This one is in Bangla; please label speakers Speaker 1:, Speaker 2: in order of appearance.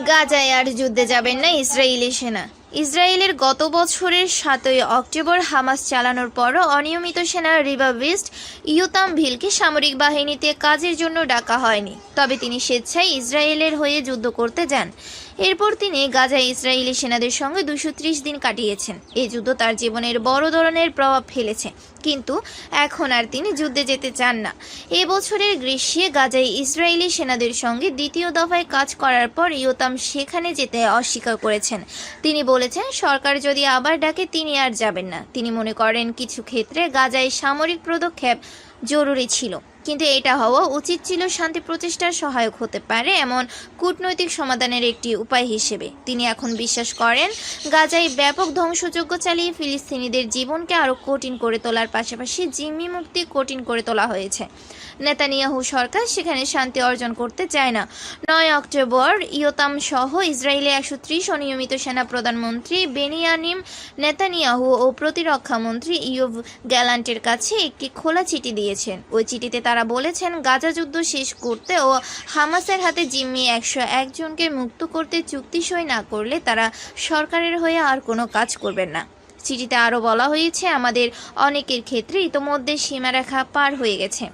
Speaker 1: গাজায় আর যুদ্ধে যাবেন না ইসরায়েলি সেনা। ইসরায়েলের গত বছরের 7ই অক্টোবর হামাস চালানোর পরও অনিয়মিত সেনা রিভাবিস্ট ইয়োতাম ভিলকে সামরিক বাহিনীতে কাজের জন্য ডাকা হয়নি, তবে তিনি স্বেচ্ছায় ইসরায়েলের হয়ে যুদ্ধ করতে যান। এরপর তিনি গাজায় ইসরায়েলি সেনাদের সঙ্গে 230 দিন কাটিয়েছেন। এই যুদ্ধ তার জীবনের বড় ধরনের প্রভাব ফেলেছে, কিন্তু এখন আর তিনি যুদ্ধে যেতে চান না। এবছরের গ্রীষ্মে গাজায় ইসরায়েলি সেনাদের সঙ্গে দ্বিতীয় দফায় কাজ করার পর ইয়োতাম সেখানে যেতে অস্বীকার করেছেন। তিনি বলেছেন, সরকার যদি আবার ডাকে তিনি আর যাবেন না। তিনি মনে করেন কিছু ক্ষেত্রে গাজায় সামরিক পদক্ষেপ জরুরি ছিল, কিন্তু এটা হওয়া উচিত ছিল শান্তি প্রচেষ্টার সহায়ক হতে পারে এমন কূটনৈতিক সমাধানের একটি উপায় হিসেবে। তিনি এখন বিশ্বাস করেন গাজায় ব্যাপক ধ্বংসযজ্ঞ চালিয়ে ফিলিস্তিনিদের জীবনকে আরও কঠিন করে তোলার পাশাপাশি জিম্মি মুক্তি কঠিন করে তোলা হয়েছে। নেতানিয়াহু সরকার সেখানে শান্তি অর্জন করতে চায় না। 9 অক্টোবর ইয়োতাম সহ ইসরায়েলে 130 অনিয়মিত সেনা প্রধানমন্ত্রী বেনিয়ামিন নেতানিয়াহু ও প্রতিরক্ষা মন্ত্রী ইয়োভ গ্যালান্টের কাছে একটি খোলা চিঠি দিয়েছেন। ওই চিঠিতে তারা বলেছেন, গাজা যুদ্ধ শেষ করতে ও হামাসের হাতে জিম্মি 101 জনকে মুক্ত করতে চুক্তি সই না করলে তারা সরকারের হয়ে আর কোনো কাজ করবেন না। চিঠিতে আরও বলা হয়েছে, আমাদের অনেকের ক্ষেত্রে ইতোমধ্যে সীমারেখা পার হয়ে গেছে।